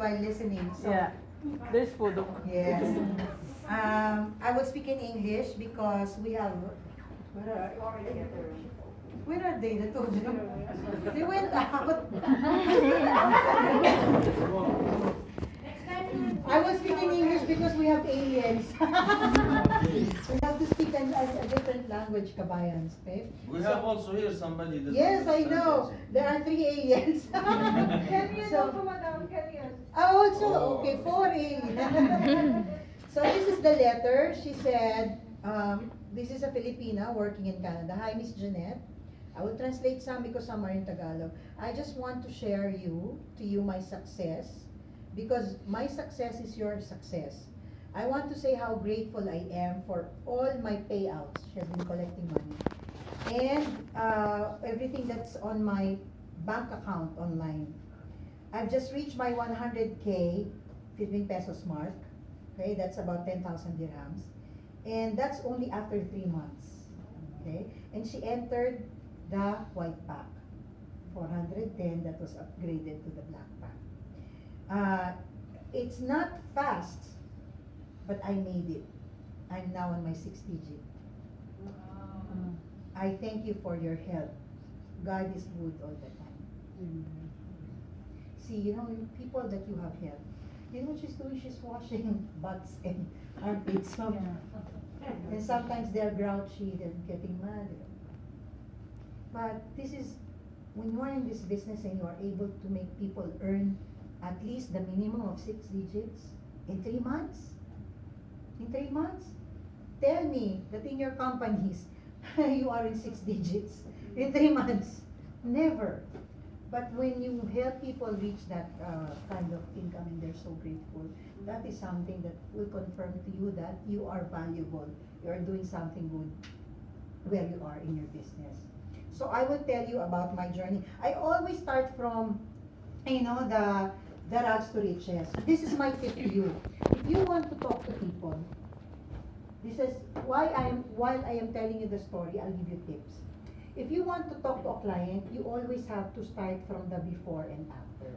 while listening. So, Yeah, there's food. yes. I will speak in English because we have. Where are they? The two of them? They went out. I will speak in English because we have aliens. We have to speak a different language, kabayans. Okay? We have also here somebody that Yes, I know. understands There are 3 aliens. Can you So- know po, madam? Can you? Also, Oh. okay, 4 aliens. So this is the letter. She said, this is a Filipina working in Canada. Hi, Miss Jeanette. I will translate some because some are in Tagalog. I just want to share to you my success, because my success is your success. I want to say how grateful I am for all my payouts. She has been collecting money. And everything that's on my bank account online. I've just reached my 100K Philippine pesos mark. Okay, that's about 10,000 dirhams. And that's only after 3 months. Okay, and she entered the white pack. 410, that was upgraded to the black pack. It's not fast, but I made it. I'm now on my 6th digit. I thank you for your help. God is good all the time. See, you know, people that you have helped, you know what she's doing? She's washing butts and armpits. And sometimes they're grouchy, they're getting mad. But this is, when you are in this business and you are able to make people earn at least the minimum of 6 digits in 3 months? In 3 months? Tell me that in your companies, you are in 6 digits in 3 months. Never. But when you help people reach that kind of income and they're so grateful, that is something that will confirm to you that you are valuable. You are doing something good where you are in your business. So I will tell you about my journey. I always start from, you know, the rags to riches. This is my tip to you. If you want to talk to people, this is while I am telling you the story, I'll give you tips. If you want to talk to a client, you always have to start from the before and after,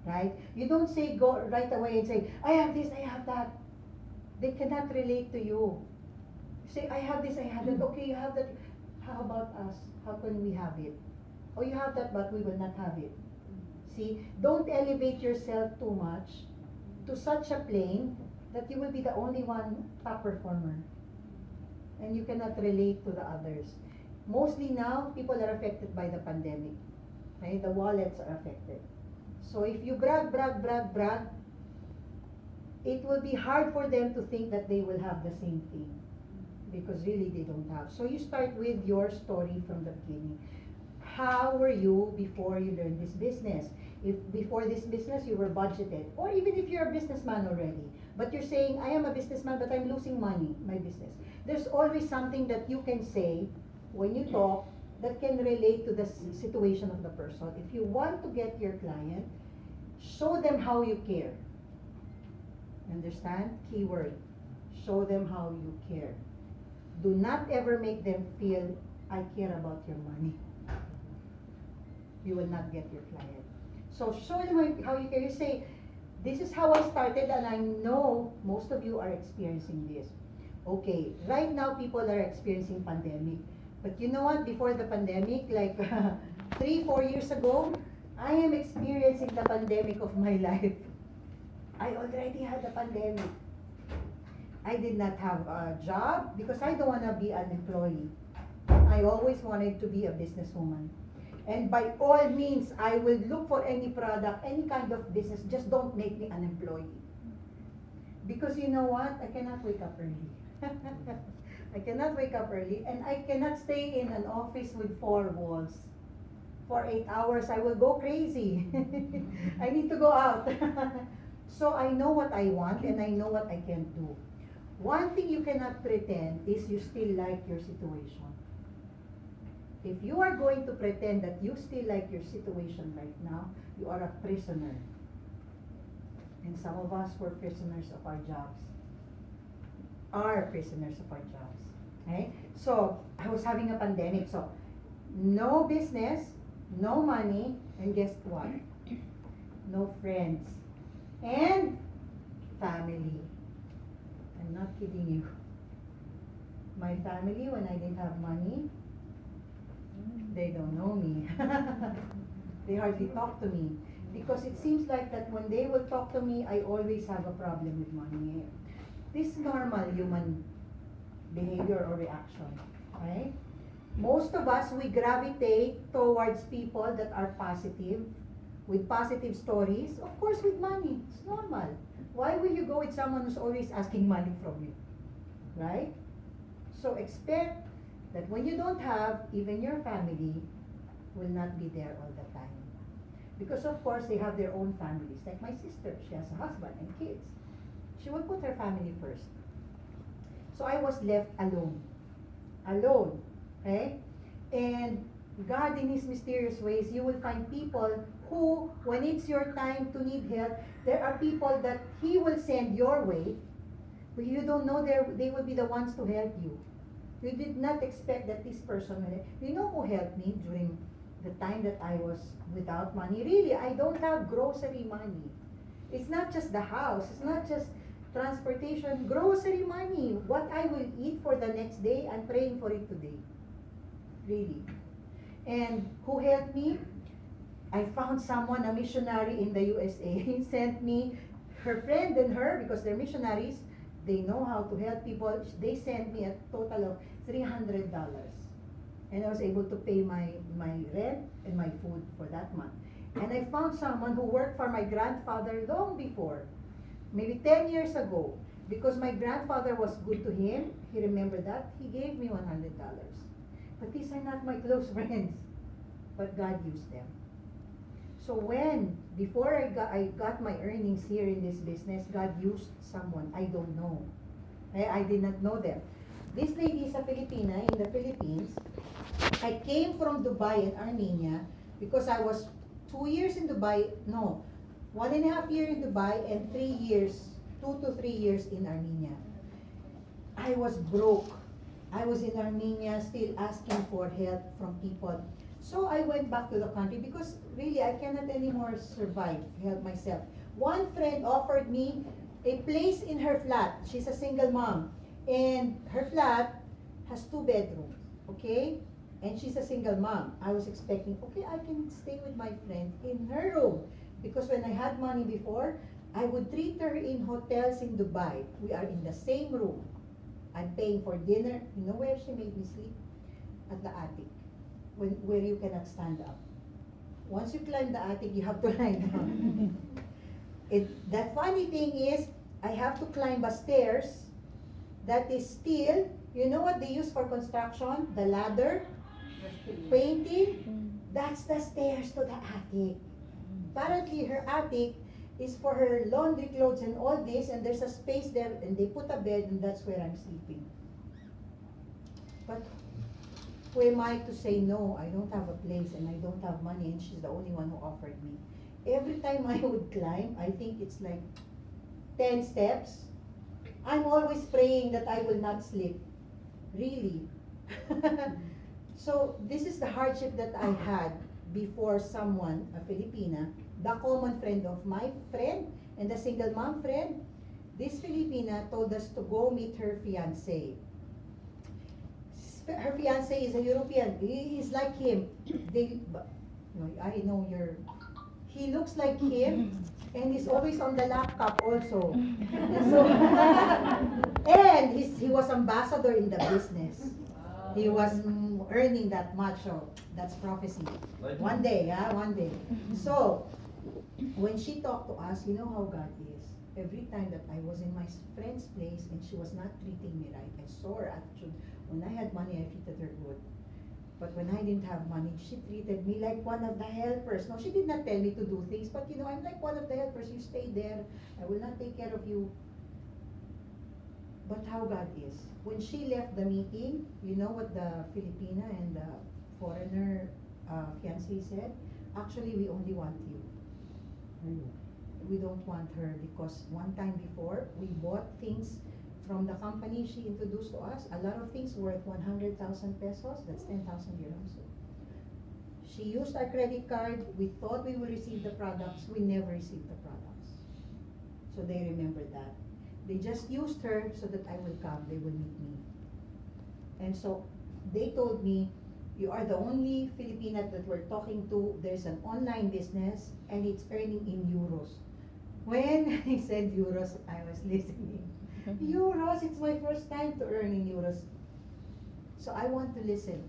right? You don't say go right away and say, I have this, I have that. They cannot relate to you. You say, I have this, I have that. Okay, you have that. How about us? How can we have it? Oh, you have that, but we will not have it. See, don't elevate yourself too much to such a plane that you will be the only one top performer. And you cannot relate to the others. Mostly now, people are affected by the pandemic. Okay? The wallets are affected. So if you brag, it will be hard for them to think that they will have the same thing. Because really they don't have. So you start with your story from the beginning. How were you before you learned this business? If before this business you were budgeted, or even if you're a businessman already, but you're saying, I am a businessman but I'm losing money, my business. There's always something that you can say when you talk that can relate to the situation of the person. If you want to get your client, show them how you care. Understand? Keyword. Show them how you care. Do not ever make them feel, I care about your money. You will not get your client. So show them how you care. You say, this is how I started and I know most of you are experiencing this. Okay, right now people are experiencing pandemic. But you know what? Before the pandemic, like 3-4 years ago, I am experiencing the pandemic of my life. I already had the pandemic. I did not have a job because I don't want to be an employee. I always wanted to be a businesswoman. And by all means, I will look for any product, any kind of business, just don't make me an employee. Because you know what? I cannot wake up early. I cannot wake up early and I cannot stay in an office with 4 walls. For 8 hours, I will go crazy. I need to go out. So I know what I want and I know what I can do. One thing you cannot pretend is you still like your situation. If you are going to pretend that you still like your situation right now, you are a prisoner. And some of us were prisoners of our jobs. Are prisoners of our jobs. Okay? So, I was having a pandemic, so no business, no money, and guess what? No friends. And family. I'm not kidding you. My family, when I didn't have money, they don't know me. They hardly talk to me. Because it seems like that when they will talk to me, I always have a problem with money. This is normal human behavior or reaction, right? Most of us, we gravitate towards people that are positive, with positive stories, of course with money. It's normal. Why will you go with someone who's always asking money from you, right? So expect that when you don't have, even your family will not be there all the time. Because of course they have their own families. Like my sister, she has a husband and kids. She will put her family first. So I was left alone. Alone. Okay? And God in His mysterious ways, you will find people who, when it's your time to need help, there are people that He will send your way, but you don't know they will be the ones to help you. You did not expect that this person will help. You know who helped me during the time that I was without money? Really, I don't have grocery money. It's not just the house, it's not just transportation, grocery money. What I will eat for the next day, I'm praying for it today. Really. And who helped me? I found someone, a missionary in the USA, sent me, her friend and her, because they're missionaries, they know how to help people. They sent me a total of $300. And I was able to pay my rent and my food for that month. And I found someone who worked for my grandfather long before, maybe 10 years ago. Because my grandfather was good to him, he remembered that, he gave me $100. But these are not my close friends. But God used them. So before I got my earnings here in this business, God used someone, I don't know. I did not know them. This lady is a Filipina in the Philippines. I came from Dubai and Armenia because I was 2 years in Dubai, no, 1.5 years in Dubai and 2 to 3 years in Armenia. I was broke. I was in Armenia still asking for help from people. So I went back to the country because really I cannot anymore survive, help myself. One friend offered me a place in her flat. She's a single mom. And her flat has 2 bedrooms, okay? And she's a single mom. I was expecting, okay, I can stay with my friend in her room. Because when I had money before, I would treat her in hotels in Dubai. We are in the same room. I'm paying for dinner. You know where she made me sleep? At the attic, where you cannot stand up. Once you climb the attic, you have to lie down. The funny thing is, I have to climb a stairs that is steel. You know what they use for construction? The ladder, painting. That's the stairs to the attic. Apparently, her attic is for her laundry clothes and all this, and there's a space there, and they put a bed, and that's where I'm sleeping. But who am I to say no? I don't have a place, and I don't have money, and she's the only one who offered me. Every time I would climb, I think it's like 10 steps. I'm always praying that I will not slip. Really. So this is the hardship that I had before someone, a Filipina, the common friend of my friend and the single mom friend. This Filipina told us to go meet her fiancé. Her fiancé is a European. He's like him. I know he looks like him, and he's always on the laptop also. So, and he was ambassador in the business. He was earning that much, so that's prophecy. One day, one day. So, when she talked to us, you know how God is. Every time that I was in my friend's place and she was not treating me right, I saw her attitude. When I had money, I treated her good. But when I didn't have money, she treated me like one of the helpers. No, she did not tell me to do things, but I'm like one of the helpers. You stay there. I will not take care of you. But how God is. When she left the meeting, you know what the Filipina and the foreigner fiancé said? Actually, we only want you. We don't want her because one time before, we bought things from the company she introduced to us. A lot of things worth 100,000 pesos. That's 10,000 dirhams. She used our credit card. We thought we would receive the products. We never received the products. So they remembered that. They just used her so that I will come, they will meet me. And so they told me, you are the only Filipina that we're talking to. There's an online business and it's earning in euros. When I said euros, I was listening. Euros, it's my first time to earn in euros. So I want to listen,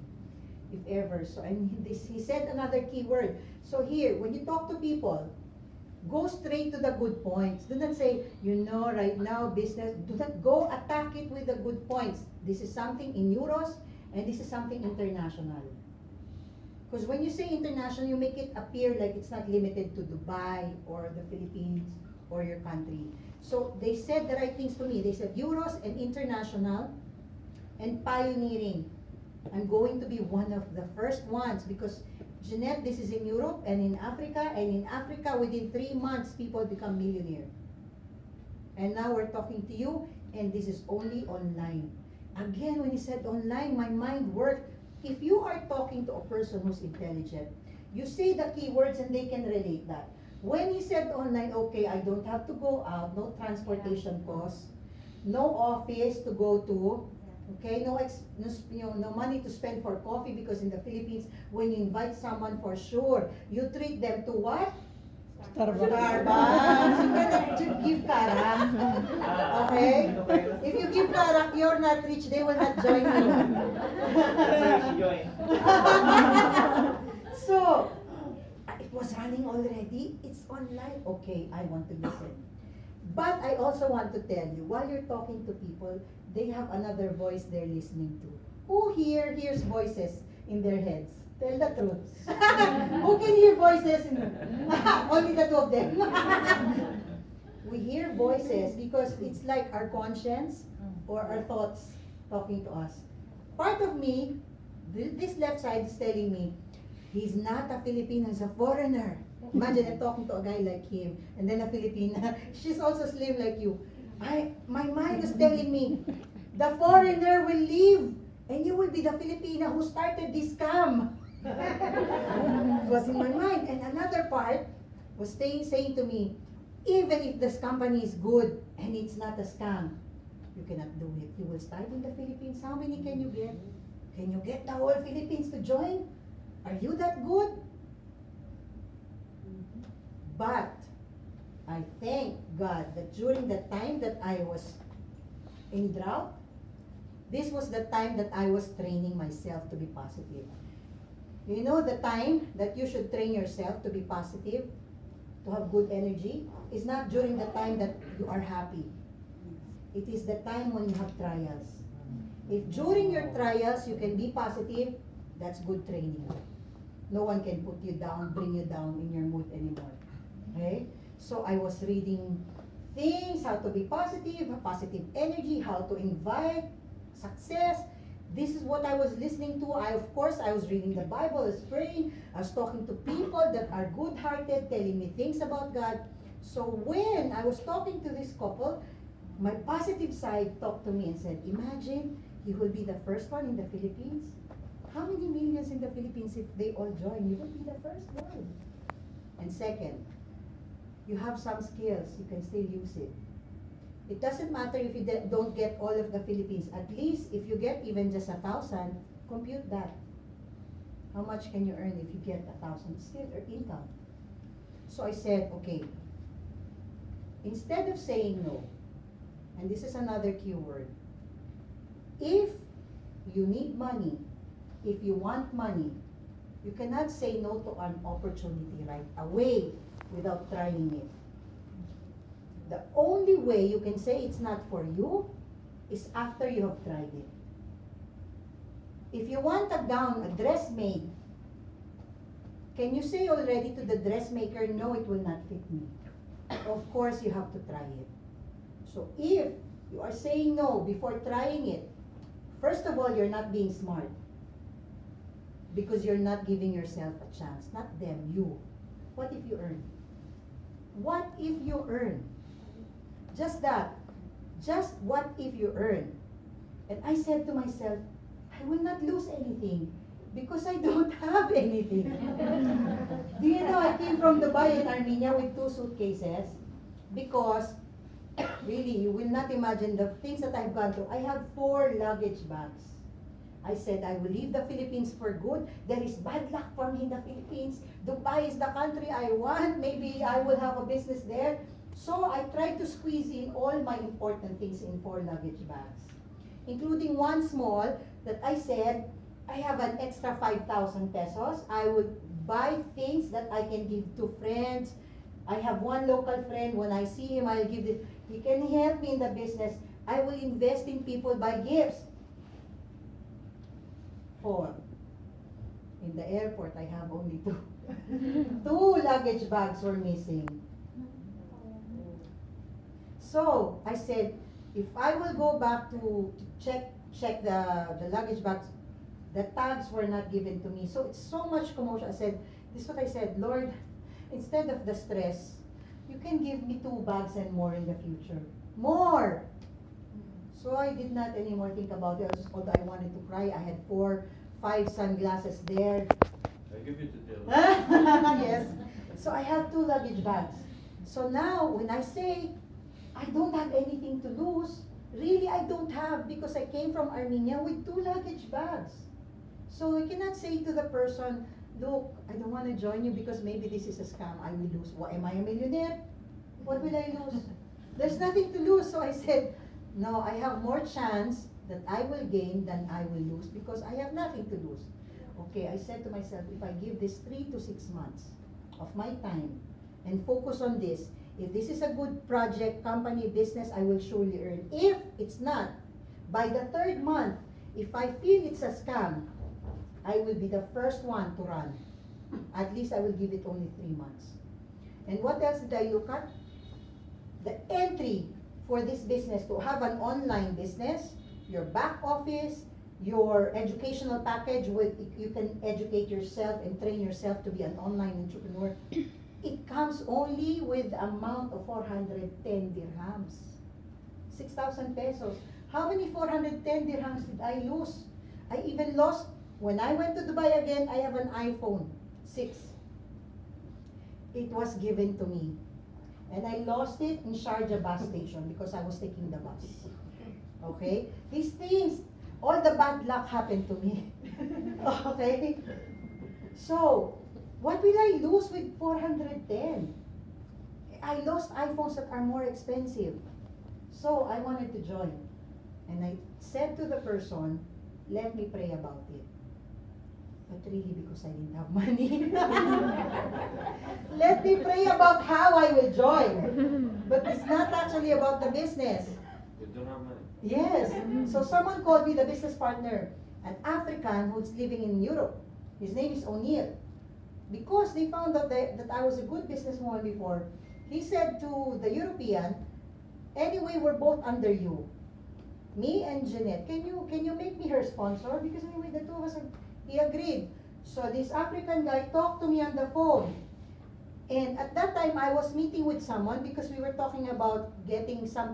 if ever. So and he said another key word. So here, when you talk to people, go straight to the good points. Do not say, right now business. Do not go attack it with the good points. This is something in euros and this is something international. Because when you say international, you make it appear like it's not limited to Dubai or the Philippines or your country. So they said the right things to me. They said euros and international and pioneering. I'm going to be one of the first ones because Jeanette, this is in Europe and in Africa within 3 months people become millionaire. And now we're talking to you and this is only online. Again, when he said online, my mind worked. If you are talking to a person who's intelligent, you say the keywords and they can relate that. When he said online, okay, I don't have to go out, no transportation costs, no office to go to, okay, no money to spend for coffee because in the Philippines, when you invite someone for sure, you treat them to what? Starbucks. You cannot give karak. Okay? If you give karak, you're not rich, they will not join you. So, it was running already. It's online. Okay, I want to listen. But I also want to tell you, while you're talking to people, they have another voice they're listening to. Who here hears voices in their heads? Tell the truth. Who can hear voices? Only the two of them. We hear voices because it's like our conscience or our thoughts talking to us. Part of me, this left side is telling me, he's not a Filipino, he's a foreigner. Imagine I'm talking to a guy like him, and then a Filipina, she's also slim like you. My mind was telling me, the foreigner will leave, and you will be the Filipina who started this scam. It was in my mind. And another part was saying to me, even if this company is good and it's not a scam, you cannot do it. You will start in the Philippines. How many can you get? Can you get the whole Philippines to join? Are you that good? But I thank God that during the time that I was in drought, this was the time that I was training myself to be positive. You know the time that you should train yourself to be positive, to have good energy, is not during the time that you are happy. It is the time when you have trials. If during your trials you can be positive, that's good training. No one can put you down, bring you down in your mood anymore. Okay? So I was reading things, how to be positive energy, how to invite success. This is what I was listening to. I was reading the Bible, I was praying, I was talking to people that are good-hearted, telling me things about God. So when I was talking to this couple, my positive side talked to me and said, imagine you will be the first one in the Philippines. How many millions in the Philippines if they all join? You will be the first one. And second, you have some skills, you can still use it. It doesn't matter if you don't get all of the Philippines. At least if you get even just 1,000, compute that. How much can you earn if you get 1,000 still or income? So I said, okay, instead of saying no, and this is another key word, if you need money, if you want money, you cannot say no to an opportunity right away without trying it. The only way you can say it's not for you is after you have tried it. If you want a gown, a dress made, can you say already to the dressmaker, no, it will not fit me? Of course, you have to try it. So if you are saying no before trying it, first of all, you're not being smart. Because you're not giving yourself a chance. Not them, you. What if you earn? What if you earn? Just that. Just what if you earn? And I said to myself, I will not lose anything because I don't have anything. Do you know I came from Dubai and Armenia with 2 suitcases because Really, you will not imagine the things that I've gone through. I have 4 luggage bags. I said, I will leave the Philippines for good. There is bad luck for me in the Philippines. Dubai is the country I want. Maybe I will have a business there. So I tried to squeeze in all my important things in 4 luggage bags, including one small that I said, I have an extra 5,000 pesos. I would buy things that I can give to friends. I have one local friend. When I see him, I'll give this. He can help me in the business. I will invest in people, buy gifts. 4. In the airport, I have only 2. 2 luggage bags were missing. So I said, if I will go back to check the luggage bags, the tags were not given to me. So it's so much commotion. I said, this is what I said, Lord, instead of the stress, you can give me 2 bags and more in the future. More! So I did not anymore think about it. Although I wanted to cry, I had 4, 5 sunglasses there. I give you to tell. Yes. So I have 2 luggage bags. So now, when I say, I don't have anything to lose, really I don't have, because I came from Armenia with 2 luggage bags. So I cannot say to the person, look, I don't want to join you because maybe this is a scam. I will lose. What, am I a millionaire? What will I lose? There's nothing to lose. So I said, no, I have more chance that I will gain than I will lose because I have nothing to lose. Okay, I said to myself, if I give this 3 to 6 months of my time and focus on this, if this is a good project, company, business, I will surely earn. If it's not, by the 3rd month, if I feel it's a scam, I will be the first one to run. At least I will give it only 3 months. And what else did I look at? The entry for this business, to have an online business, your back office, your educational package, with you can educate yourself and train yourself to be an online entrepreneur. It comes only with the amount of 410 dirhams. 6,000 pesos. How many 410 dirhams did I lose? I even lost, when I went to Dubai again, I have an iPhone 6. It was given to me. And I lost it in Sharjah bus station because I was taking the bus. Okay? These things, all the bad luck happened to me. Okay? So, what will I lose with 410? I lost iPhones that are more expensive. So, I wanted to join. And I said to the person, let me pray about it. But really, because I didn't have money. Let me pray about how I will join. But it's not actually about the business. You don't have money. Yes. So someone called me the business partner, an African who's living in Europe. His name is O'Neill. Because they found out that I was a good businesswoman before, he said to the European, anyway, we're both under you. Me and Jeanette, can you make me her sponsor? Because anyway, the 2 of us are, he agreed. So this African guy talked to me on the phone. And at that time, I was meeting with someone because we were talking about getting some